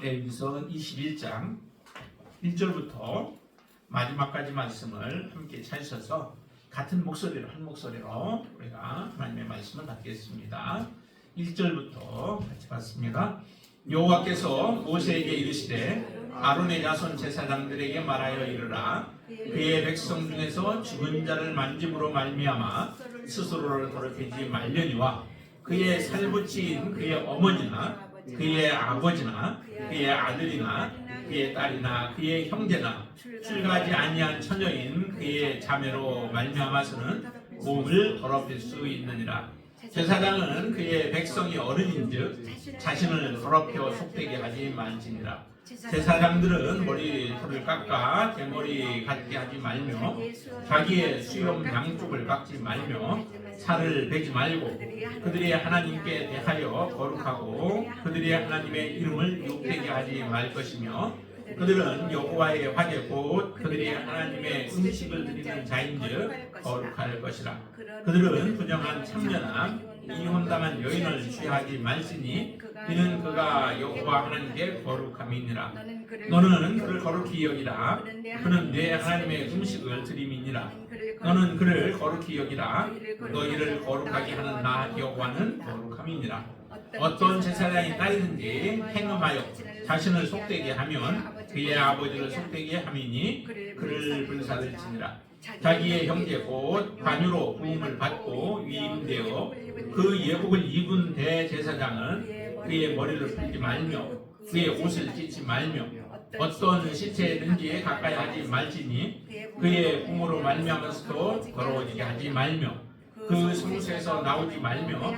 레위기서 21장 1절부터 마지막까지 말씀을 함께 찾으셔서 같은 목소리로 한 목소리로 우리가 하나님의 말씀을 받겠습니다. 1절부터 같이 받습니다. 여호와께서 모세에게 이르시되 아론의 자손 제사장들에게 말하여 이르라. 그의 백성 중에서 죽은 자를 만짐으로 말미암아 스스로를 더럽히지 말려니와 그의 살붙인 그의 어머니나 그의 아버지나 그의 아들이나 그의 딸이나 그의 형제나 출가하지 아니한 처녀인 그의 자매로 말미암아서는 몸을 더럽힐 수 있느니라. 제사장은 그의 백성이 어른인즉 자신을 더럽혀 속되게 하지 말지니라. 제사장들은 머리털을 깎아 대머리 같게 하지 말며 자기의 수염 양쪽을 깎지 말며 살을 베지 말고 그들이 하나님께 대하여 거룩하고 그들이 하나님의 이름을 욕되게 하지 말 것이며 그들은 여호와의 화제 곧 그들이 하나님의 음식을 드리는 자인즉 거룩할 것이라. 그들은 부정한 참녀나 이혼당한 여인을 취하지 말지니 이는 그가 여호와 하나님께 거룩함이니라. 너는 그를 거룩히 여기라. 그는 내 하나님의 음식을 드림이니라. 너는 그를 거룩히 여기라. 너희를 거룩하게 하는 나 여호와는 거룩함이니라. 어떤 제사장이 딸이든지 행음하여 자신을 속되게 하면 그의 아버지를 속되게 함이니 그를 불사를지니라. 자기의 형제 곧 관유로 부음을 받고 위임되어 그 예복을 입은 대제사장은 그의 머리를 풀지 말며 그의 옷을 찢지 말며 어떤 시체든지 가까이 하지 말지니 그의 부모로 말미암아서도 더러워지게 하지 말며 그 성소에서 나오지 말며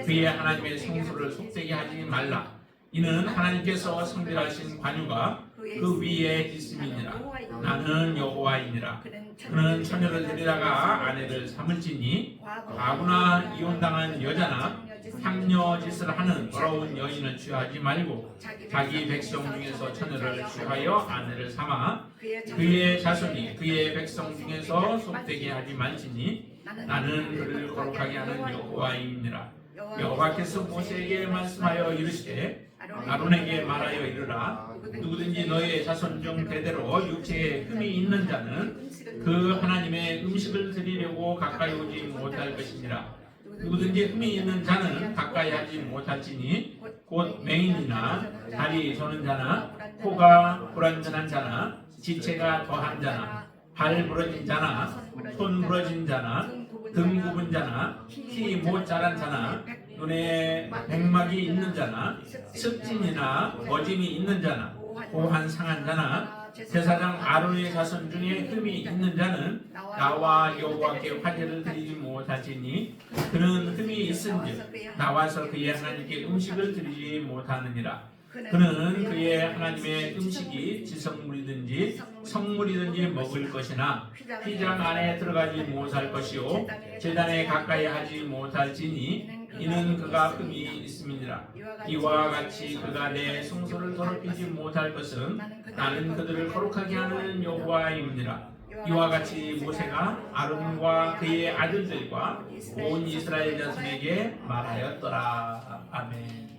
그의 하나님의 성소를 속되게 하지 말라. 이는 하나님께서 성별하신 관유가 그 위에 있음이니라. 나는 여호와이니라. 그는 처녀를 데리다가 아내를 삼을지니 과부나 이혼당한 여자나 향녀짓을 하는 더러운 여인을 취하지 말고 자기 백성 중에서 처녀를 취하여 아내를 삼아 그의 자손이 그의 백성 중에서 속되게 하지 말지니 나는 그를 거룩하게 하는 여호와이니라. 여호와께서 모세에게 말씀하여 이르시되 아론에게 말하여 이르라. 누구든지 너의 자손 중 대대로 육체에 흠이 있는 자는 그 하나님의 음식을 드리려고 가까이 오지 못할 것이니라. 누구든지 흠이 있는 자는 가까이 하지 못할지니 곧 맹인이나 다리 저는 자나 코가 불완전한 자나 지체가 더한 자나 발 부러진 자나 손 부러진 자나 등 굽은 자나 키 못 자란 자나 눈에 백막이 있는 자나 습진이나 어짐이 있는 자나 고한 상한 자나 제사장 아론의 자손 중에 흠이 있는 자는 나와 여호와께 화제를 드리지 못하지니 그는 흠이 있은즉 나와서 그의 하나님께 음식을 드리지 못하느니라. 그는 그의 하나님의 음식이 지성물이든지 성물이든지 먹을 것이나 휘장 안에 들어가지 못할 것이요 제단에 가까이 하지 못할지니 이는 그가 흠이 있음이니라. 이와 같이 그가 내 성소를 더럽히지 못할 것은 나는 그들을 거룩하게 하는 여호와임이니라. 이와 같이 모세가 아론과 그의 아들들과 온 이스라엘 자손에게 말하였더라. 아멘.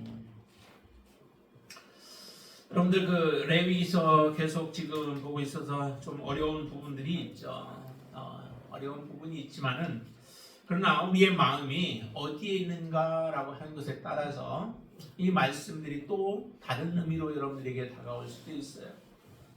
여러분들 그 레위기서 계속 지금 보고 있어서 좀 어려운 부분들이 있죠. 어려운 부분이 있지만은 그러나 우리의 마음이 어디에 있는가라고 하는 것에 따라서 이 말씀들이 또 다른 의미로 여러분들에게 다가올 수도 있어요.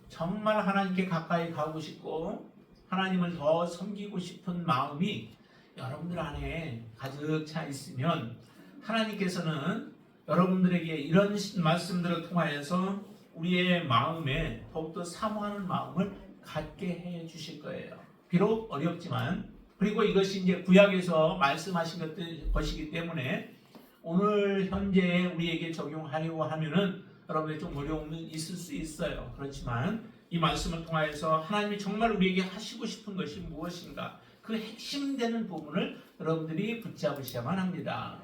정말 하나님께 가까이 가고 싶고 하나님을 더 섬기고 싶은 마음이 여러분들 안에 가득 차 있으면 하나님께서는 여러분들에게 이런 말씀들을 통하여서 우리의 마음에 더욱더 사모하는 마음을 갖게 해 주실 거예요. 비록 어렵지만 그리고 이것이 이제 구약에서 말씀하신 것이기 때문에 오늘 현재 우리에게 적용하려고 하면은 여러분의 좀 어려움은 있을 수 있어요. 그렇지만 이 말씀을 통하여서 하나님이 정말 우리에게 하시고 싶은 것이 무엇인가 그 핵심되는 부분을 여러분들이 붙잡으셔야만 합니다.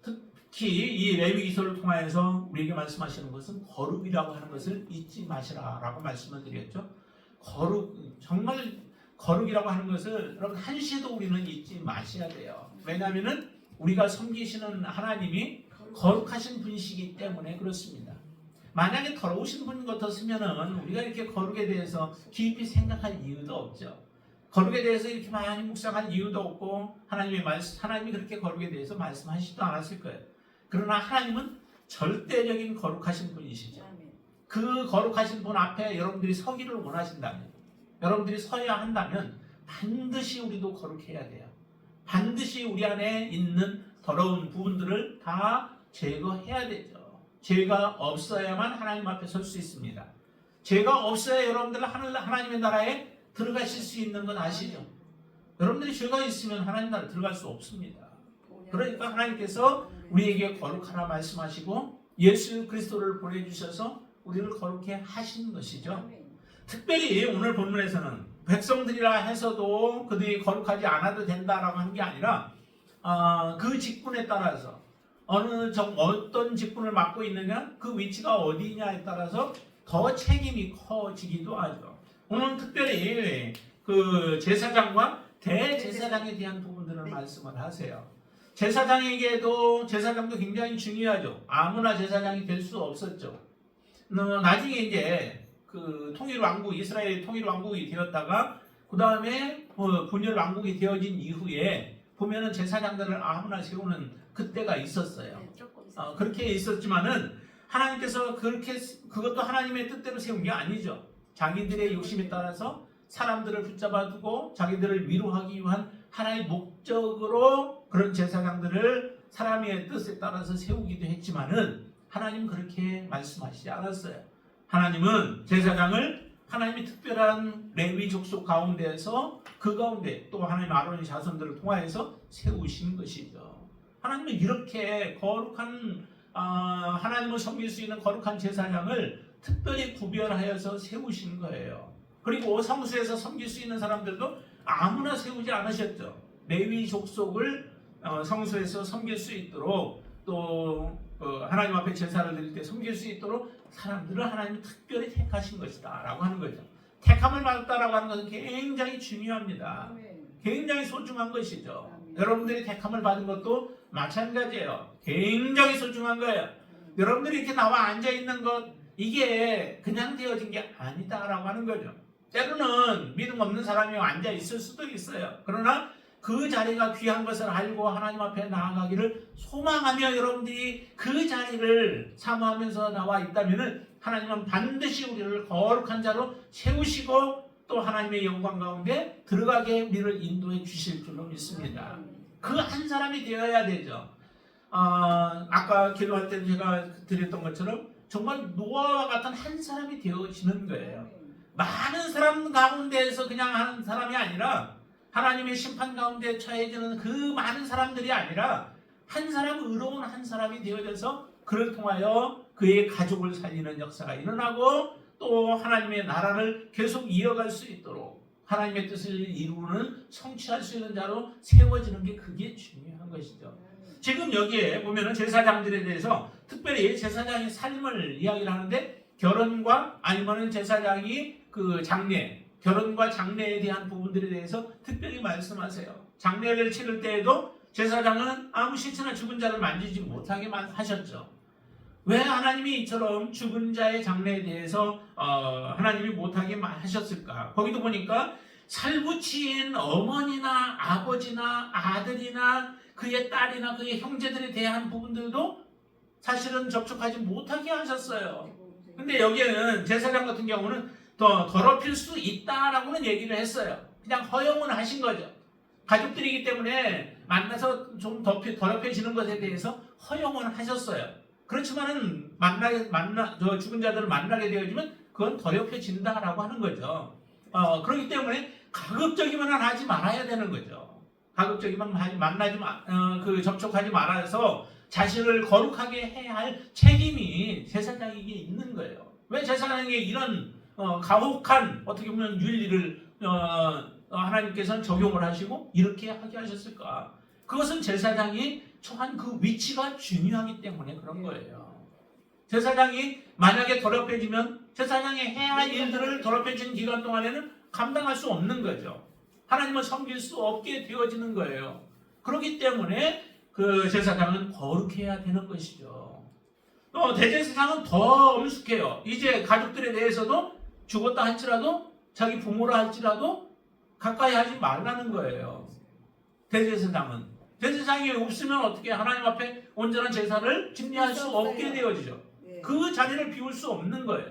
특히 이 레위기서를 통하여서 우리에게 말씀하시는 것은 거룩이라고 하는 것을 잊지 마시라라고 말씀을 드렸죠. 정말 거룩이라고 하는 것을 여러분 한시도 우리는 잊지 마셔야 돼요. 왜냐하면은 우리가 섬기시는 하나님이 거룩하신 분이시기 때문에 그렇습니다. 만약에 더러우신 분 같았으면은 우리가 이렇게 거룩에 대해서 깊이 생각할 이유도 없죠. 거룩에 대해서 이렇게 많이 묵상할 이유도 없고 하나님이 그렇게 거룩에 대해서 말씀하시지도 않았을 거예요. 그러나 하나님은 절대적인 거룩하신 분이시죠. 그 거룩하신 분 앞에 여러분들이 서기를 원하신다면, 여러분들이 서야 한다면 반드시 우리도 거룩해야 돼요. 반드시 우리 안에 있는 더러운 부분들을 다 제거해야 되죠. 죄가 없어야만 하나님 앞에 설 수 있습니다. 죄가 없어야 여러분들 하나님의 나라에 들어가실 수 있는 건 아시죠? 여러분들이 죄가 있으면 하나님 나라에 들어갈 수 없습니다. 그러니까 하나님께서 우리에게 거룩하라 말씀하시고 예수 그리스도를 보내주셔서 우리를 거룩해 하신 것이죠. 특별히 오늘 본문에서는 백성들이라 해서도 그들이 거룩하지 않아도 된다라고 하는 게 아니라 그 직분에 따라서 어떤 직분을 맡고 있느냐, 그 위치가 어디냐에 따라서 더 책임이 커지기도 하죠. 오늘 특별히 그 제사장과 대제사장에 대한 부분들을 말씀을 하세요. 제사장도 굉장히 중요하죠. 아무나 제사장이 될 수 없었죠. 나중에 이제 그 이스라엘 통일 왕국이 되었다가 그 다음에 분열 왕국이 되어진 이후에 보면은 제사장들을 아무나 세우는 그때가 있었어요. 그렇게 있었지만은 하나님께서 그것도 하나님의 뜻대로 세운 게 아니죠. 자기들의 욕심에 따라서 사람들을 붙잡아 두고 자기들을 위로하기 위한 하나의 목적으로 그런 제사장들을 사람의 뜻에 따라서 세우기도 했지만은 하나님은 그렇게 말씀하시지 않았어요. 하나님은 제사장을 하나님의 특별한 레위 족속 가운데에서 그 가운데 또 하나님 아론의 자손들을 통하여서 세우신 것이죠. 하나님은 이렇게 거룩한 하나님을 섬길 수 있는 거룩한 제사장을 특별히 구별하여서 세우신 거예요. 그리고 성수에서 섬길 수 있는 사람들도 아무나 세우지 않으셨죠. 레위 족속을 성수에서 섬길 수 있도록 또 하나님 앞에 제사를 드릴 때 섬길 수 있도록 사람들을 하나님이 특별히 택하신 것이다 라고 하는 거죠. 택함을 받았다라고 하는 것은 굉장히 중요합니다. 굉장히 소중한 것이죠. 여러분들이 택함을 받은 것도 마찬가지예요. 굉장히 소중한 거예요. 여러분들이 이렇게 나와 앉아있는 것, 이게 그냥 되어진 게 아니다라고 하는 거죠. 때로는 믿음 없는 사람이 앉아있을 수도 있어요. 그러나 그 자리가 귀한 것을 알고 하나님 앞에 나아가기를 소망하며 여러분들이 그 자리를 사모하면서 나와 있다면 하나님은 반드시 우리를 거룩한 자로 세우시고 또 하나님의 영광 가운데 들어가게 우리를 인도해 주실 줄로 믿습니다. 그 한 사람이 되어야 되죠. 아까 기도할 때 제가 드렸던 것처럼 정말 노아와 같은 한 사람이 되어지는 거예요. 많은 사람 가운데에서 그냥 하는 사람이 아니라 하나님의 심판 가운데 처해지는 그 많은 사람들이 아니라 한 사람, 의로운 한 사람이 되어져서 그를 통하여 그의 가족을 살리는 역사가 일어나고 또 하나님의 나라를 계속 이어갈 수 있도록 하나님의 뜻을 이루는 성취할 수 있는 자로 세워지는 게 그게 중요한 것이죠. 지금 여기에 보면은 제사장들에 대해서 특별히 제사장의 삶을 이야기를 하는데 결혼과 아니면은 제사장이 그 장례, 결혼과 장례에 대한 부분들에 대해서 특별히 말씀하세요. 장례를 치를 때에도 제사장은 아무 시체나 죽은 자를 만지지 못하게 하셨죠. 왜 하나님이 이처럼 죽은 자의 장례에 대해서 하나님이 못하게 하셨을까? 거기도 보니까 살부치인 어머니나 아버지나 아들이나 그의 딸이나 그의 형제들에 대한 부분들도 사실은 접촉하지 못하게 하셨어요. 근데 여기에는 제사장 같은 경우는 더 더럽힐 수 있다라고는 얘기를 했어요. 그냥 허용은 하신 거죠. 가족들이기 때문에 만나서 좀 더럽혀지는 것에 대해서 허용은 하셨어요. 그렇지만은 죽은 자들을 만나게 되어지면 그건 더럽혀진다라고 하는 거죠. 그렇기 때문에 가급적이면 하지 말아야 되는 거죠. 가급적이면 접촉하지 말아서 자신을 거룩하게 해야 할 책임이 제사장에게 있는 거예요. 왜 제사장에게 이런 가혹한 어떻게 보면 윤리를 하나님께서는 적용을 하시고 이렇게 하게 하셨을까? 그것은 제사장이 처한 그 위치가 중요하기 때문에 그런 거예요. 제사장이 만약에 더럽혀지면 제사장이 해야 할 일들을 더럽혀진 기간 동안에는 감당할 수 없는 거죠. 하나님을 섬길 수 없게 되어지는 거예요. 그렇기 때문에 그 제사장은 거룩해야 되는 것이죠. 대제사장은 더 엄숙해요. 이제 가족들에 대해서도 죽었다 할지라도 자기 부모라 할지라도 가까이 하지 말라는 거예요. 대제사장이 없으면 어떻게 하나님 앞에 온전한 제사를 증리할 수 없게 되어지죠. 그 자리를 비울 수 없는 거예요.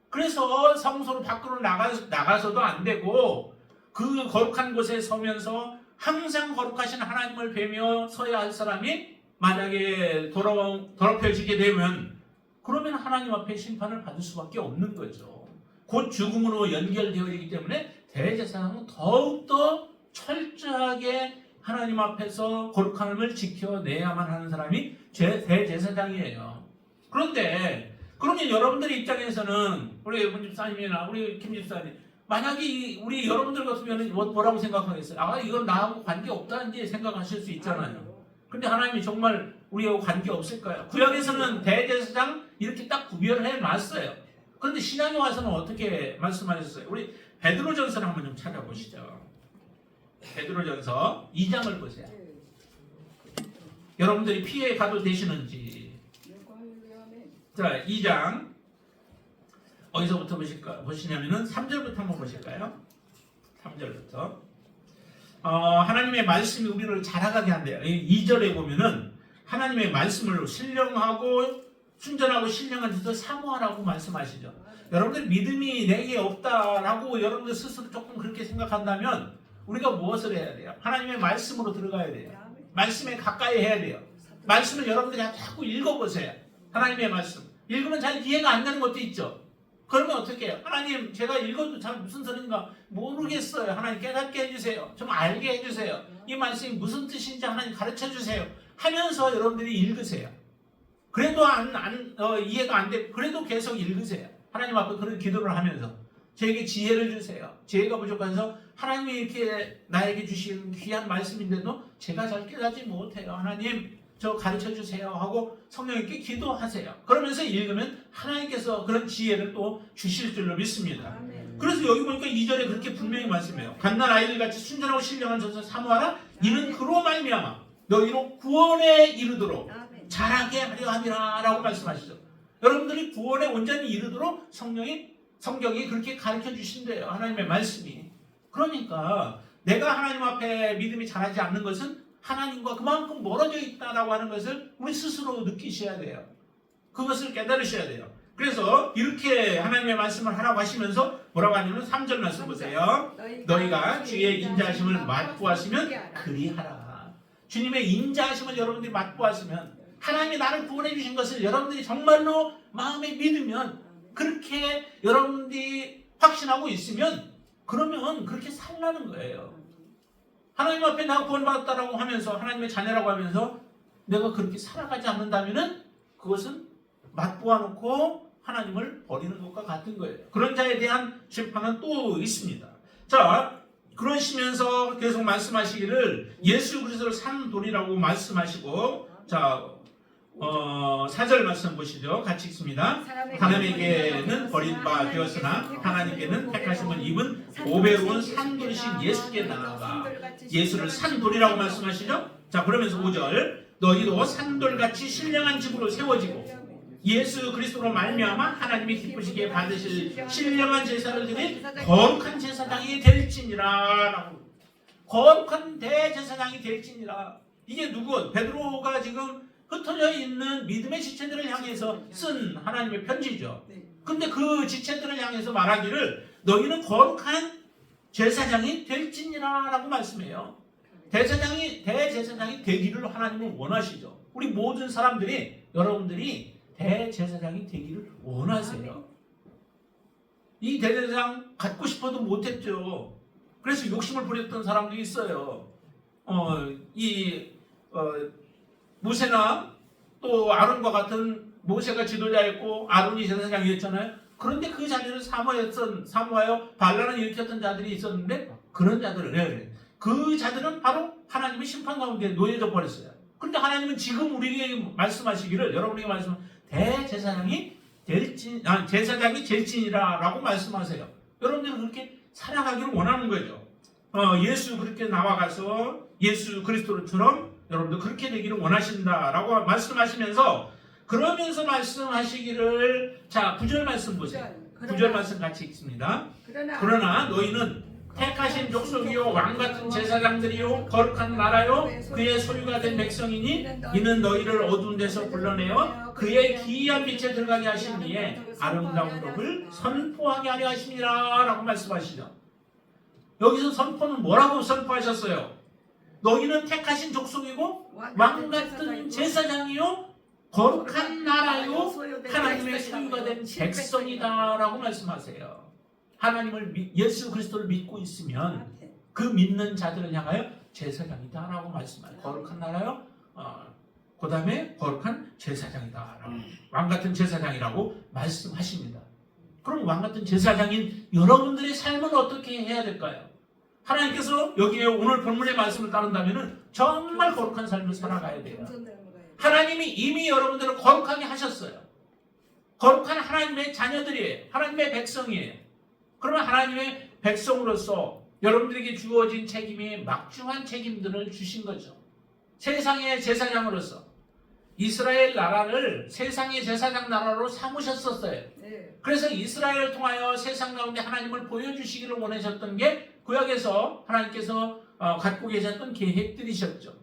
그래서 성소로 밖으로 나가서도 안 되고 그 거룩한 곳에 서면서 항상 거룩하신 하나님을 뵈며 서야 할 사람이 만약에 더럽혀지게 되면 그러면 하나님 앞에 심판을 받을 수밖에 없는 거죠. 곧 죽음으로 연결되어 있기 때문에 대제사장은 더욱더 철저하게 하나님 앞에서 거룩함을 지켜내야만 하는 사람이 대제사장이에요. 그런데 그러면 여러분들의 입장에서는 우리 문 집사님이나 우리 김 집사님 만약에 우리 여러분들 같으면 뭐라고 생각하겠어요? 이건 나하고 관계없다는지 생각하실 수 있잖아요. 근데 하나님이 정말 우리하고 관계없을까요? 구약에서는 대제사장 이렇게 딱 구별을 해놨어요. 그런데 신약에 와서는 어떻게 말씀하셨어요? 우리 베드로전서를 한번 좀 찾아보시죠. 베드로전서 2장을 보세요. 여러분들이 피해 가도 되시는지. 자, 2장 어디서부터 보시냐면은 3절부터 한번 보실까요? 3절부터. 하나님의 말씀이 우리를 자라가게 한대요. 2절에 보면은 하나님의 말씀을 신령하고 순전하고 신령한 짓을 사모하라고 말씀하시죠. 여러분들 믿음이 내게 없다라고 여러분들 스스로 조금 그렇게 생각한다면 우리가 무엇을 해야 돼요? 하나님의 말씀으로 들어가야 돼요. 말씀에 가까이 해야 돼요. 말씀을 여러분들이 자꾸 읽어보세요. 하나님의 말씀. 읽으면 잘 이해가 안 되는 것도 있죠. 그러면 어떻게 해요? 하나님 제가 읽어도 잘 무슨 소리인가 모르겠어요. 하나님 깨닫게 해주세요. 좀 알게 해주세요. 이 말씀이 무슨 뜻인지 하나님 가르쳐주세요. 하면서 여러분들이 읽으세요. 그래도 이해가 안 돼. 그래도 계속 읽으세요. 하나님 앞에 그런 기도를 하면서 저에게 지혜를 주세요. 지혜가 부족해서 하나님이 이렇게 나에게 주신 귀한 말씀인데도 제가 잘 깨닫지 못해요. 하나님 저 가르쳐 주세요 하고 성령님께 기도하세요. 그러면서 읽으면 하나님께서 그런 지혜를 또 주실 줄로 믿습니다. 그래서 여기 보니까 2절에 그렇게 분명히 말씀해요. 갓난 아이들 같이 순전하고 신령한 전서 사모하라. 이는 그로 말미암아 너희로 구원에 이르도록 자라게 하려 함이라 라고 말씀하시죠. 여러분들이 구원에 온전히 이르도록 성경이 그렇게 가르쳐 주신대요. 하나님의 말씀이. 그러니까 내가 하나님 앞에 믿음이 자라지 않는 것은 하나님과 그만큼 멀어져 있다라고 하는 것을 우리 스스로 느끼셔야 돼요. 그것을 깨달으셔야 돼요. 그래서 이렇게 하나님의 말씀을 하라고 하시면서 뭐라고 하냐면 3절 말씀 보세요. 너희가 주의 인자하심을 맛보았으면 그리하라. 주님의 인자하심을 여러분들이 맛보았으면 하나님이 나를 구원해 주신 것을 여러분들이 정말로 마음에 믿으면 그렇게 여러분들이 확신하고 있으면 그러면 그렇게 살라는 거예요. 하나님 앞에 내가 구원받았다라고 하면서 하나님의 자녀라고 하면서 내가 그렇게 살아가지 않는다면은 그것은 맛보아 놓고 하나님을 버리는 것과 같은 거예요. 그런 자에 대한 심판은 또 있습니다. 자, 그러시면서 계속 말씀하시기를 예수 그리스도를 산 돌이라고 말씀하시고, 자 4절 말씀 보시죠. 같이 읽습니다. 사람에게는 버림바 되었으나 하나님께는 택하심을 입은 보배로운 산돌이신 예수께 나아가. 예수를 산돌이라고 말씀하시죠. 자, 그러면서 5절 너희도 산돌같이 신령한 집으로 세워지고 예수 그리스도로 말미암아 하나님이 기쁘시게 받으실 신령한 제사를 드린 거룩한 제사장이 될지니라 라고. 거룩한 대제사장이 될지니라. 이게 누구? 베드로가 지금 흩어져 있는 믿음의 지체들을 향해서 쓴 하나님의 편지죠. 근데 그 지체들을 향해서 말하기를 너희는 거룩한 제사장이 될지니라 라고 말씀해요. 대제사장이 되기를 하나님은 원하시죠. 우리 모든 사람들이 여러분들이 대제사장이 되기를 원하세요. 이 대제사장 갖고 싶어도 못했죠. 그래서 욕심을 부렸던 사람도 있어요. 모세나 또 아론과 같은 모세가 지도자였고 아론이 제사장이었잖아요. 그런데 그 자리를 사모하여 반란을 일으켰던 자들이 있었는데 그런 자들을 왜 그래? 그 자들은 바로 하나님의 심판 가운데 놓여져 버렸어요. 그런데 하나님은 지금 우리에게 말씀하시기를 여러분에게 제사장이 될지니라 라고 말씀하세요. 여러분들은 그렇게 살아가기를 원하는 거죠. 예수 그렇게 나와가서 예수 그리스도처럼 여러분들 그렇게 되기를 원하신다라고 말씀하시면서 그러면서 말씀하시기를, 자 9절 말씀 보세요. 9절 말씀 같이 읽습니다. 그러나 너희는 택하신 족속이요 왕같은 제사장들이요 거룩한 나라요 그의 소유가 된 백성이니 이는 너희를 어두운 데서 불러내어 그의 기이한 빛에 들어가게 하신 이에 아름다운 법을 선포하게 하려 하시니라 라고 말씀하시죠. 여기서 선포는 뭐라고 선포하셨어요? 너희는 택하신 족속이고 왕같은 제사장이요 거룩한 나라요 하나님의 소유가 된 백성이다 라고 말씀하세요. 하나님을 예수 그리스도를 믿고 있으면 그 믿는 자들을 향하여 제사장이다 라고 말씀하세요. 거룩한 나라요 그 다음에 거룩한 제사장이다 라고 왕같은 제사장이라고 말씀하십니다. 그럼 왕같은 제사장인 여러분들의 삶은 어떻게 해야 될까요? 하나님께서 여기에 오늘 본문의 말씀을 따른다면 정말 거룩한 삶을 살아가야 돼요. 하나님이 이미 여러분들을 거룩하게 하셨어요. 거룩한 하나님의 자녀들이에요. 하나님의 백성이에요. 그러면 하나님의 백성으로서 여러분들에게 주어진 책임이 막중한 책임들을 주신 거죠. 세상의 제사장으로서 이스라엘 나라를 세상의 제사장 나라로 삼으셨었어요. 그래서 이스라엘을 통하여 세상 가운데 하나님을 보여주시기를 원하셨던 게 구약에서 하나님께서 갖고 계셨던 계획들이셨죠.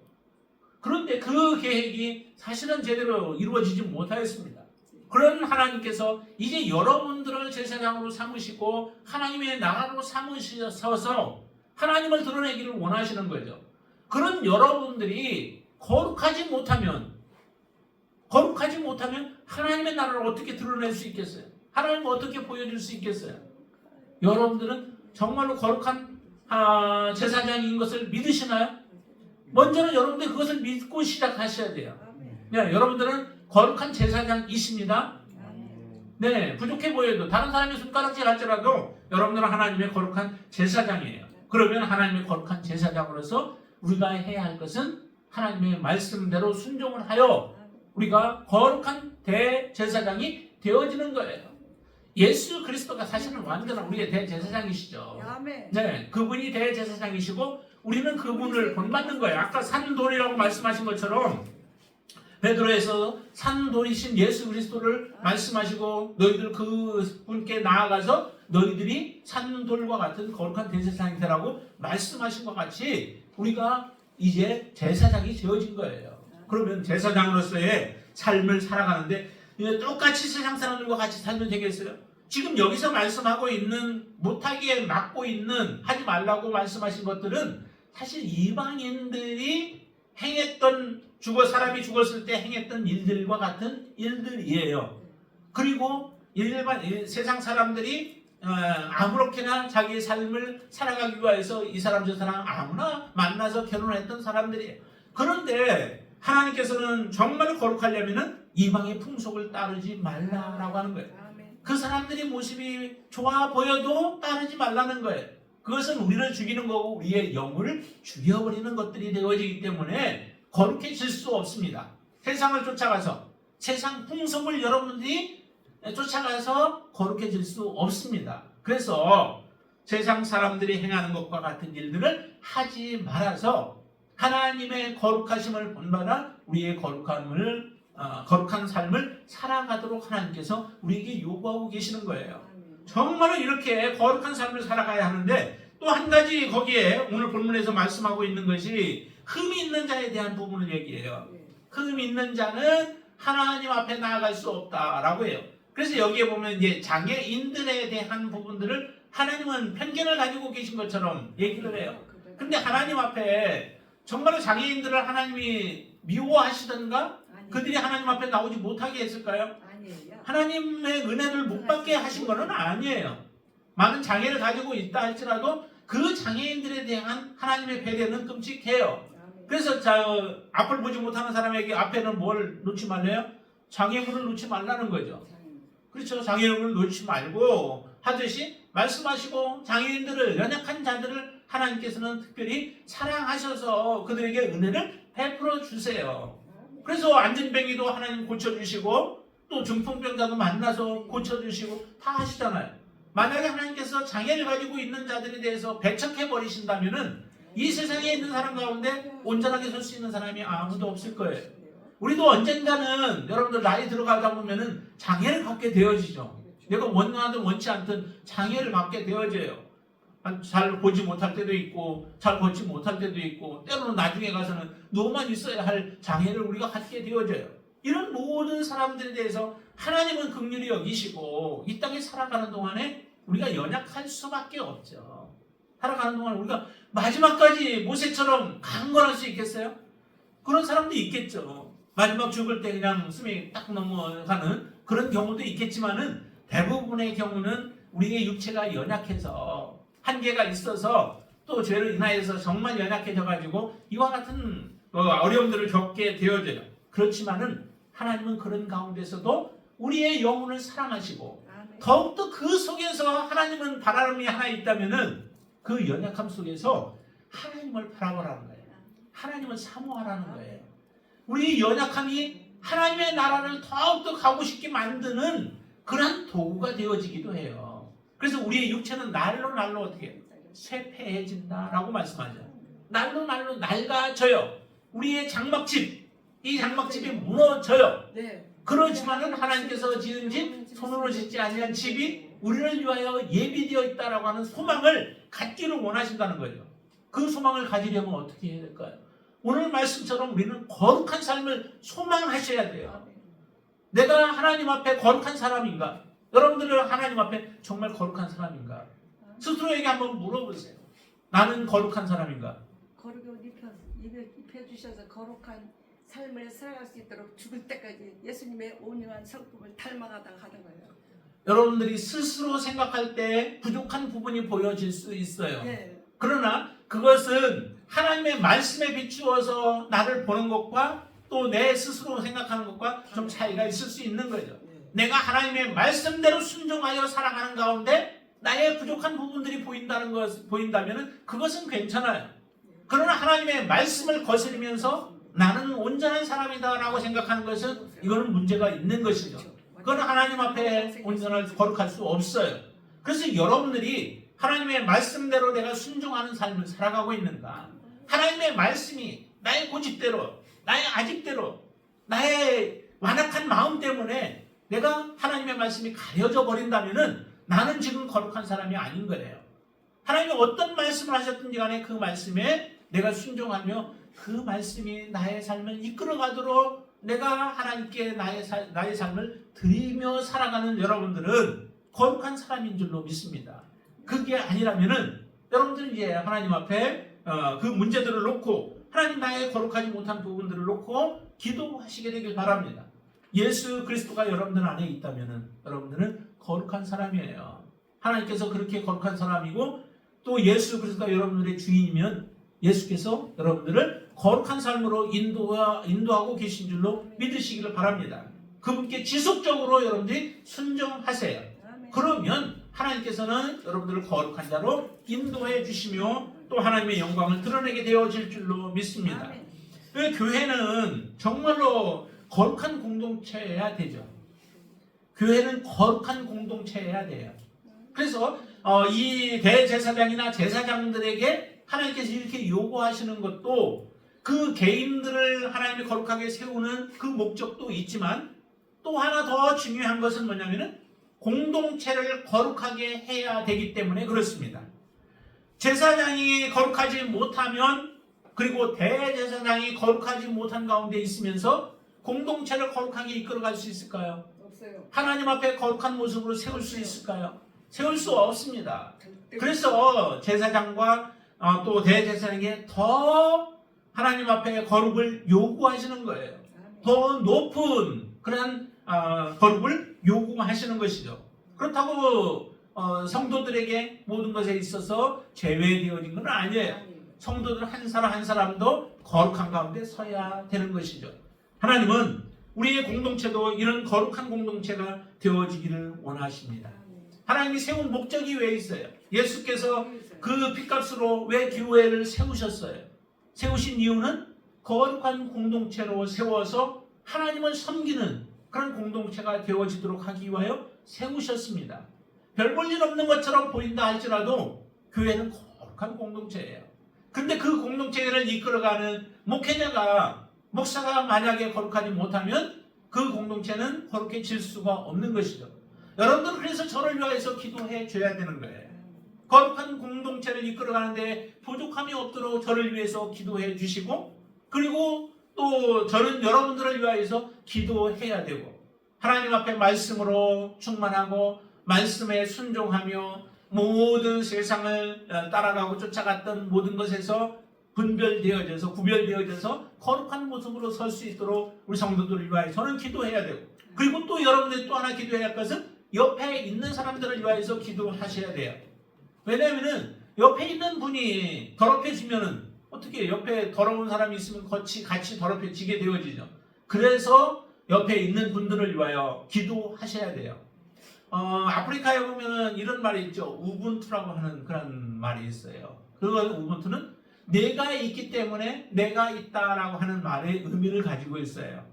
그런데 그 계획이 사실은 제대로 이루어지지 못하였습니다. 그런 하나님께서 이제 여러분들을 제사장으로 삼으시고 하나님의 나라로 삼으셔서 하나님을 드러내기를 원하시는 거죠. 그런 여러분들이 거룩하지 못하면 하나님의 나라를 어떻게 드러낼 수 있겠어요? 하나님을 어떻게 보여줄 수 있겠어요? 여러분들은 정말로 거룩한 제사장인 것을 믿으시나요? 먼저는 여러분들 그것을 믿고 시작하셔야 돼요. 네, 여러분들은 거룩한 제사장이십니다. 네, 부족해 보여도 다른 사람이 손가락질 할지라도 여러분들은 하나님의 거룩한 제사장이에요. 그러면 하나님의 거룩한 제사장으로서 우리가 해야 할 것은 하나님의 말씀대로 순종을 하여 우리가 거룩한 대제사장이 되어지는 거예요. 예수 그리스도가 사실은 완전한 우리의 대제사장이시죠. 네, 그분이 대제사장이시고 우리는 그분을 본받는 거예요. 아까 산돌이라고 말씀하신 것처럼 베드로에서 산돌이신 예수 그리스도를 말씀하시고 너희들 그 분께 나아가서 너희들이 산돌과 같은 거룩한 대제사장이 되라고 말씀하신 것 같이 우리가 이제 제사장이 되어진 거예요. 그러면 제사장으로서의 삶을 살아가는데 똑같이 세상 사람들과 같이 살면 되겠어요? 지금 여기서 말씀하고 있는 못하게 막고 있는 하지 말라고 말씀하신 것들은 사실 이방인들이 행했던 사람이 죽었을 때 행했던 일들과 같은 일들이에요. 그리고 일반 세상 사람들이 아무렇게나 자기의 삶을 살아가기 위해서 이 사람 저 사람 아무나 만나서 결혼했던 사람들이에요. 그런데 하나님께서는 정말 거룩하려면 이방의 풍속을 따르지 말라라고 하는 거예요. 그 사람들의 모습이 좋아 보여도 따르지 말라는 거예요. 그것은 우리를 죽이는 거고 우리의 영을 죽여버리는 것들이 되어지기 때문에 거룩해질 수 없습니다. 세상을 쫓아가서 세상 풍속을 여러분들이 쫓아가서 거룩해질 수 없습니다. 그래서 세상 사람들이 행하는 것과 같은 일들을 하지 말아서 하나님의 거룩하심을 본받아 우리의 거룩한 삶을 살아가도록 하나님께서 우리에게 요구하고 계시는 거예요. 정말로 이렇게 거룩한 삶을 살아가야 하는데 또 한 가지 거기에 오늘 본문에서 말씀하고 있는 것이 흠이 있는 자에 대한 부분을 얘기해요. 흠이 있는 자는 하나님 앞에 나아갈 수 없다라고 해요. 그래서 여기에 보면 이제 장애인들에 대한 부분들을 하나님은 편견을 가지고 계신 것처럼 얘기를 해요. 근데 하나님 앞에 정말로 장애인들을 하나님이 미워하시던가 그들이 하나님 앞에 나오지 못하게 했을까요? 하나님의 은혜를 못 받게 하신 것은 아니에요. 많은 장애를 가지고 있다 할지라도 그 장애인들에 대한 하나님의 배려는 끔찍해요. 그래서 앞을 보지 못하는 사람에게 앞에는 뭘 놓지 말래요? 장애물을 놓지 말라는 거죠. 그렇죠. 장애물을 놓지 말고 하듯이 말씀하시고 장애인들을 연약한 자들을 하나님께서는 특별히 사랑하셔서 그들에게 은혜를 베풀어 주세요. 그래서 안진뱅이도 하나님 고쳐주시고 또 중풍병자도 만나서 고쳐주시고 다 하시잖아요. 만약에 하나님께서 장애를 가지고 있는 자들에 대해서 배척해버리신다면은 이 세상에 있는 사람 가운데 온전하게 설 수 있는 사람이 아무도 없을 거예요. 우리도 언젠가는 여러분들 나이 들어가다 보면은 장애를 갖게 되어지죠. 내가 원하든 원치 않든 장애를 갖게 되어져요. 잘 보지 못할 때도 있고 잘 걷지 못할 때도 있고 때로는 나중에 가서는 누워만 있어야 할 장애를 우리가 갖게 되어져요. 이런 모든 사람들에 대해서 하나님은 긍휼히 여기시고 이 땅에 살아가는 동안에 우리가 연약할 수밖에 없죠. 살아가는 동안 우리가 마지막까지 모세처럼 강건할 수 있겠어요? 그런 사람도 있겠죠. 마지막 죽을 때 그냥 숨이 딱 넘어가는 그런 경우도 있겠지만은 대부분의 경우는 우리의 육체가 연약해서 한계가 있어서 또 죄를 인하여서 정말 연약해져가지고 이와 같은 어려움들을 겪게 되어져요. 그렇지만은 하나님은 그런 가운데서도 우리의 영혼을 사랑하시고 더욱더 그 속에서 하나님은 바람이 하나 있다면은 그 연약함 속에서 하나님을 바라보라는 거예요. 하나님을 사모하라는 거예요. 우리 연약함이 하나님의 나라를 더욱더 가고 싶게 만드는 그런 도구가 되어지기도 해요. 그래서 우리의 육체는 날로 어떻게 쇠폐해진다라고 말씀하죠. 날로 낡아져요. 우리의 장막집, 이 장막집이 무너져요. 그렇지만은 하나님께서 지은 집, 손으로 짓지 아니한 집이 우리를 위하여 예비되어 있다라고 하는 소망을 갖기를 원하신다는 거죠. 그 소망을 가지려면 어떻게 해야 될까요? 오늘 말씀처럼 우리는 거룩한 삶을 소망하셔야 돼요. 내가 하나님 앞에 거룩한 사람인가? 여러분들은 하나님 앞에 정말 거룩한 사람인가? 스스로에게 한번 물어보세요. 나는 거룩한 사람인가? 거룩의 옷 입혀주셔서 거룩한 삶을 살아갈 수 있도록 죽을 때까지 예수님의 온유한 성품을 닮아가다가 하는 거예요. 여러분들이 스스로 생각할 때 부족한 부분이 보여질 수 있어요. 네. 그러나 그것은 하나님의 말씀에 비추어서 나를 보는 것과 또 내 스스로 생각하는 것과 좀 차이가 있을 수 있는 거죠. 내가 하나님의 말씀대로 순종하여 살아가는 가운데 나의 부족한 부분들이 보인다면 그것은 괜찮아요. 그러나 하나님의 말씀을 거스르면서 나는 온전한 사람이다라고 생각하는 것은 이거는 문제가 있는 것이죠. 그건 하나님 앞에 온전하게 거룩할 수 없어요. 그래서 여러분들이 하나님의 말씀대로 내가 순종하는 삶을 살아가고 있는가? 하나님의 말씀이 나의 고집대로, 나의 아집대로, 나의 완악한 마음 때문에 내가 하나님의 말씀이 가려져 버린다면은 나는 지금 거룩한 사람이 아닌 거예요. 하나님이 어떤 말씀을 하셨든지 간에 그 말씀에 내가 순종하며 그 말씀이 나의 삶을 이끌어가도록 내가 하나님께 나의 삶을 드리며 살아가는 여러분들은 거룩한 사람인 줄로 믿습니다. 그게 아니라면은 여러분들은 이제 하나님 앞에 그 문제들을 놓고 하나님 나의 거룩하지 못한 부분들을 놓고 기도하시게 되길 바랍니다. 예수 그리스도가 여러분들 안에 있다면은 여러분들은 거룩한 사람이에요. 하나님께서 그렇게 거룩한 사람이고 또 예수 그리스도가 여러분들의 주인이면 예수께서 여러분들을 거룩한 삶으로 인도하고 계신 줄로 믿으시기를 바랍니다. 그분께 지속적으로 여러분들이 순종하세요. 그러면 하나님께서는 여러분들을 거룩한 자로 인도해 주시며 또 하나님의 영광을 드러내게 되어질 줄로 믿습니다. 교회는 정말로 거룩한 공동체여야 되죠. 교회는 거룩한 공동체여야 돼요. 그래서 이 대제사장이나 제사장들에게 하나님께서 이렇게 요구하시는 것도 그 개인들을 하나님이 거룩하게 세우는 그 목적도 있지만 또 하나 더 중요한 것은 뭐냐면은 공동체를 거룩하게 해야 되기 때문에 그렇습니다. 제사장이 거룩하지 못하면 그리고 대제사장이 거룩하지 못한 가운데 있으면서 공동체를 거룩하게 이끌어갈 수 있을까요? 없어요. 하나님 앞에 거룩한 모습으로 세울 수 있을까요? 세울 수 없습니다. 그래서 제사장과 또 대제사장에게 더 하나님 앞에 거룩을 요구하시는 거예요. 더 높은 그런 거룩을 요구하시는 것이죠. 그렇다고 성도들에게 모든 것에 있어서 제외되어진 건 아니에요. 성도들 한 사람 한 사람도 거룩한 가운데 서야 되는 것이죠. 하나님은 우리의 공동체도 이런 거룩한 공동체가 되어지기를 원하십니다. 하나님이 세운 목적이 왜 있어요? 예수께서 그 핏값으로 왜 교회를 세우셨어요? 세우신 이유는 거룩한 공동체로 세워서 하나님을 섬기는 그런 공동체가 되어지도록 하기 위하여 세우셨습니다. 별 볼 일 없는 것처럼 보인다 할지라도 교회는 거룩한 공동체예요. 근데 그 공동체를 이끌어가는 목회자가 목사가 만약에 거룩하지 못하면 그 공동체는 거룩해질 수가 없는 것이죠. 여러분들 그래서 저를 위하여서 기도해 줘야 되는 거예요. 거룩한 공동체를 이끌어가는데 부족함이 없도록 저를 위해서 기도해 주시고, 그리고 또 저는 여러분들을 위하여서 기도해야 되고, 하나님 앞에 말씀으로 충만하고 말씀에 순종하며 모든 세상을 따라가고 쫓아갔던 모든 것에서 분별되어져서 구별되어져서 거룩한 모습으로 설 수 있도록 우리 성도들을 위하여 저는 기도해야 되고, 그리고 또 여러분들이 또 하나 기도해야 할 것은 옆에 있는 사람들을 위하여서 기도하셔야 돼요. 왜냐하면 옆에 있는 분이 더럽혀지면은 어떻게 옆에 더러운 사람이 있으면 같이 더럽혀지게 되어지죠. 그래서 옆에 있는 분들을 위하여 기도하셔야 돼요. 아프리카에 보면은 이런 말이 있죠. 우분투라고 하는 그런 말이 있어요. 그건 우분투는 내가 있기 때문에 내가 있다라고 하는 말의 의미를 가지고 있어요.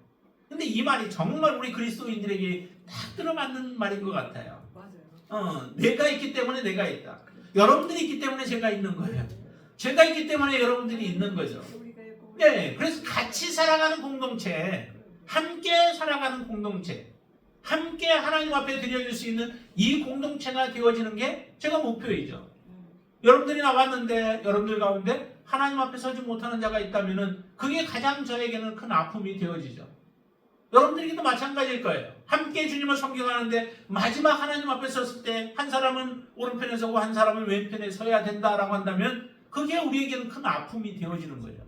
근데 이 말이 정말 우리 그리스도인들에게 딱 들어맞는 말인 것 같아요. 맞아요. 내가 있기 때문에 내가 있다. 여러분들이 있기 때문에 제가 있는 거예요. 제가 있기 때문에 여러분들이 있는 거죠. 네, 그래서 같이 살아가는 공동체, 함께 살아가는 공동체, 함께 하나님 앞에 드려질 수 있는 이 공동체가 되어지는 게 제가 목표이죠. 여러분들이 나왔는데 여러분들 가운데 하나님 앞에 서지 못하는 자가 있다면은 그게 가장 저에게는 큰 아픔이 되어지죠. 여러분들에게도 마찬가지일 거예요. 함께 주님을 섬겨가는데 마지막 하나님 앞에 섰을 때 한 사람은 오른편에 서고 한 사람은 왼편에 서야 된다라고 한다면 그게 우리에게는 큰 아픔이 되어지는 거죠.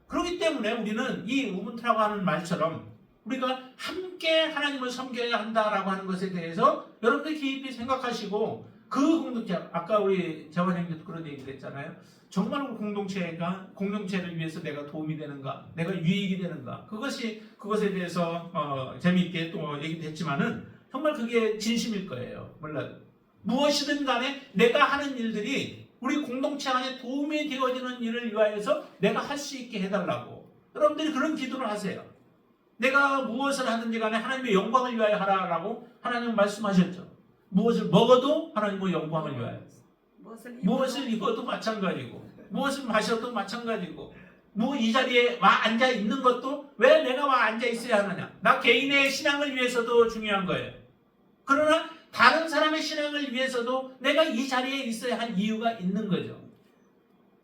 그렇기 때문에 우리는 이 우분투라고 하는 말처럼 우리가 함께 하나님을 섬겨야 한다라고 하는 것에 대해서 여러분들 깊이 생각하시고, 그 공동체, 아까 우리 재원형님도 그런 얘기를 했잖아요. 정말 우리 공동체를 위해서 내가 도움이 되는가, 내가 유익이 되는가, 그것에 대해서 재미있게 또 얘기도 했지만은 정말 그게 진심일 거예요. 몰라도 무엇이든 간에 내가 하는 일들이 우리 공동체 안에 도움이 되어지는 일을 위하여서 내가 할 수 있게 해달라고 여러분들이 그런 기도를 하세요. 내가 무엇을 하든지 간에 하나님의 영광을 위하여 하라라고 하나님은 말씀하셨죠. 무엇을 먹어도 하나님의 영광을 위하여, 무엇을 입어도 마찬가지고, 무엇을 마셔도 마찬가지고, 이 자리에 와 앉아 있는 것도 왜 내가 와 앉아 있어야 하느냐, 나 개인의 신앙을 위해서도 중요한 거예요. 그러나 다른 사람의 신앙을 위해서도 내가 이 자리에 있어야 할 이유가 있는 거죠.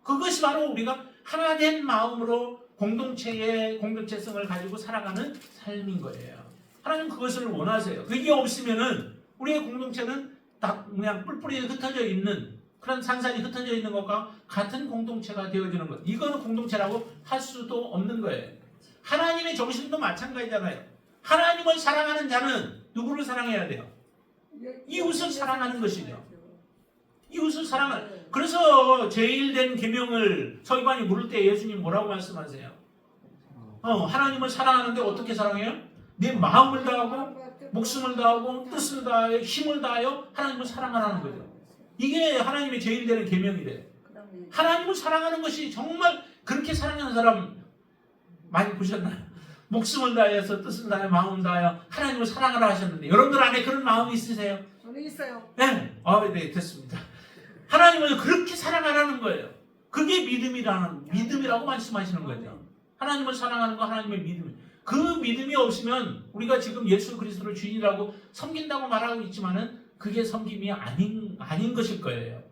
그것이 바로 우리가 하나 된 마음으로 공동체성을 가지고 살아가는 삶인 거예요. 하나님 그것을 원하세요. 그게 없으면은 우리의 공동체는 다 그냥 뿔뿔이 흩어져 있는, 그런 산산이 흩어져 있는 것과 같은 공동체가 되어지는 것. 이거는 공동체라고 할 수도 없는 거예요. 하나님의 정신도 마찬가지잖아요. 하나님을 사랑하는 자는 누구를 사랑해야 돼요? 이웃을 사랑하는 것이죠. 이웃을 사랑하는. 그래서 제1된 계명을 서기관이 물을 때 예수님 뭐라고 말씀하세요? 하나님을 사랑하는데 어떻게 사랑해요? 내 마음을 다하고 목숨을 다하고 뜻을 다하여 힘을 다하여 하나님을 사랑하라는 거죠. 이게 하나님의 제1되는 계명이래요. 하나님을 사랑하는 것이 정말, 그렇게 사랑하는 사람 많이 보셨나요? 목숨을 다해서 뜻을 다하여 마음을 다하여 하나님을 사랑하라 하셨는데 여러분들 안에 그런 마음이 있으세요? 저는 있어요. 네. 네, 됐습니다. 하나님을 그렇게 사랑하라는 거예요. 그게 믿음이라고 말씀하시는 거죠. 하나님을 사랑하는 거, 하나님의 믿음. 그 믿음이 없으면 우리가 지금 예수 그리스도를 주인이라고 섬긴다고 말하고 있지만은 그게 섬김이 아닌 것일 거예요.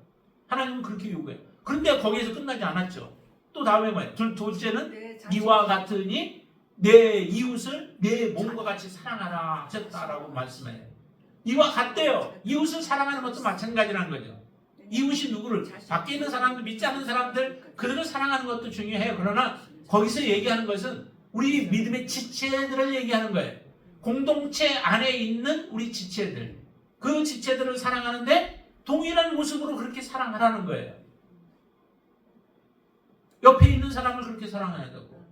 하나님은 그렇게 요구해요. 그런데 거기에서 끝나지 않았죠. 또 다음에 뭐예요? 둘째는 이와 같으니 내 이웃을 내 몸과 같이 사랑하라 하셨다라고 말씀해요. 이와 같대요. 이웃을 사랑하는 것도 마찬가지라는 거죠. 이웃이 누구를? 밖에 있는 사람들, 믿지 않는 사람들, 그들을 사랑하는 것도 중요해요. 그러나 거기서 얘기하는 것은 우리 믿음의 지체들을 얘기하는 거예요. 공동체 안에 있는 우리 지체들, 그 지체들을 사랑하는데 동일한 모습으로 그렇게 사랑하라는 거예요. 옆에 있는 사람을 그렇게 사랑해야 되고,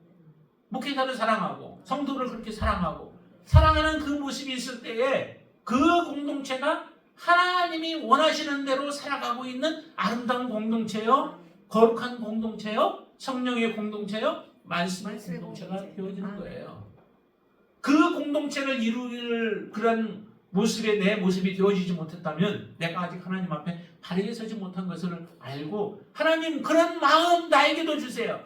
목회자를 사랑하고, 성도를 그렇게 사랑하고, 사랑하는 그 모습이 있을 때에 그 공동체가 하나님이 원하시는 대로 살아가고 있는 아름다운 공동체요, 거룩한 공동체요, 성령의 공동체요, 말씀의 공동체가 되어지는 거예요. 그 공동체를 이루길 그런 모습에 내 모습이 되어지지 못했다면 내가 아직 하나님 앞에 바르게 서지 못한 것을 알고, 하나님 그런 마음 나에게도 주세요.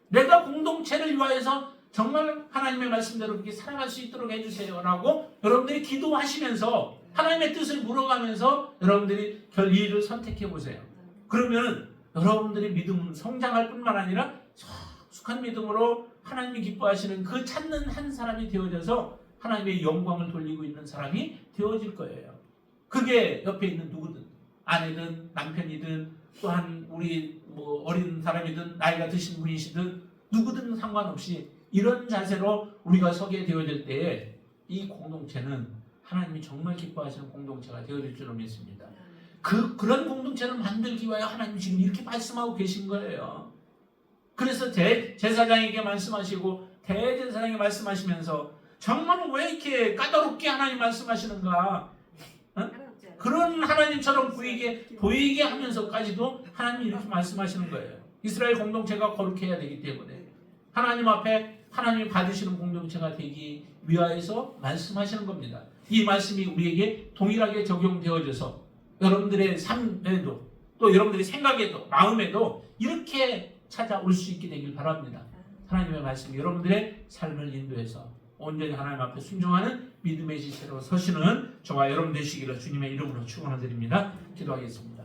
내가 공동체를 위하여서 정말 하나님의 말씀대로 그렇게 살아갈 수 있도록 해주세요라고 여러분들이 기도하시면서 하나님의 뜻을 물어가면서 여러분들이 일을 선택해 보세요. 그러면 여러분들이 믿음 성장할 뿐만 아니라 성숙한 믿음으로 하나님이 기뻐하시는 그 찾는 한 사람이 되어져서 하나님의 영광을 돌리고 있는 사람이 되어질 거예요. 그게 옆에 있는 누구든 아내든 남편이든 또한 우리 어린 사람이든 나이가 드신 분이시든 누구든 상관없이 이런 자세로 우리가 서게 되어질 때에 이 공동체는 하나님이 정말 기뻐하시는 공동체가 되어질 줄로 믿습니다. 그런 공동체를 만들기 위하여 하나님이 지금 이렇게 말씀하고 계신 거예요. 그래서 제사장에게 말씀하시고 대제사장에게 말씀하시면서 정말 왜 이렇게 까다롭게 하나님 말씀하시는가? 그런 하나님처럼 보이게 하면서까지도 하나님이 이렇게 말씀하시는 거예요. 이스라엘 공동체가 거룩해야 되기 때문에 하나님 앞에 하나님이 받으시는 공동체가 되기 위하여서 말씀하시는 겁니다. 이 말씀이 우리에게 동일하게 적용되어져서 여러분들의 삶에도 또 여러분들의 생각에도 마음에도 이렇게 찾아올 수 있게 되길 바랍니다. 하나님의 말씀이 여러분들의 삶을 인도해서 온전히 하나님 앞에 순종하는 믿음의 지체로 서시는 저와 여러분 되시기를 주님의 이름으로 축원드립니다. 기도하겠습니다.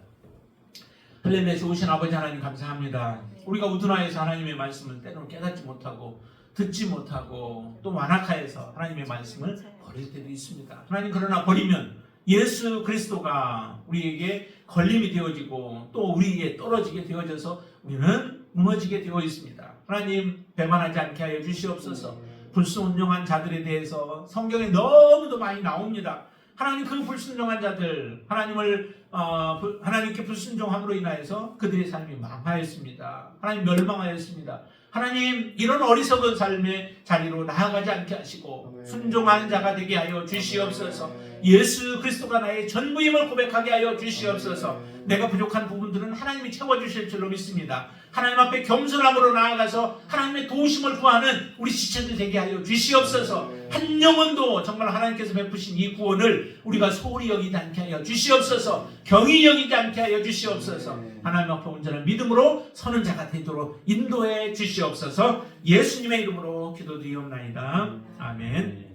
할렐루야. 좋으신 아버지 하나님 감사합니다. 우리가 우둔하여서 하나님의 말씀을 때로는 깨닫지 못하고 듣지 못하고 또 완악하여서 하나님의 말씀을 버릴 때도 있습니다. 하나님 그러나 버리면 예수 그리스도가 우리에게 걸림이 되어지고 또 우리에게 떨어지게 되어져서 우리는 무너지게 되어 있습니다. 하나님 배반하지 않게 하여 주시옵소서. 불순종한 자들에 대해서 성경에 너무도 많이 나옵니다. 하나님 그 불순종한 자들 하나님께 불순종함으로 인하여서 그들의 삶이 망하였습니다. 하나님 멸망하였습니다. 하나님 이런 어리석은 삶의 자리로 나아가지 않게 하시고 순종하는 자가 되게 하여 주시옵소서. 예수 그리스도가 나의 전부임을 고백하게 하여 주시옵소서. 내가 부족한 부분들은 하나님이 채워주실 줄로 믿습니다. 하나님 앞에 겸손함으로 나아가서 하나님의 도우심을 구하는 우리 지체들 되게 하여 주시옵소서. 한 영혼도 정말 하나님께서 베푸신 이 구원을 우리가 소홀히 여기지 않게 하여 주시옵소서. 경히 여기지 않게 하여 주시옵소서. 하나님 앞에 온전한 믿음으로 서는 자가 되도록 인도해 주시옵소서. 예수님의 이름으로 기도드리옵나이다. 아멘.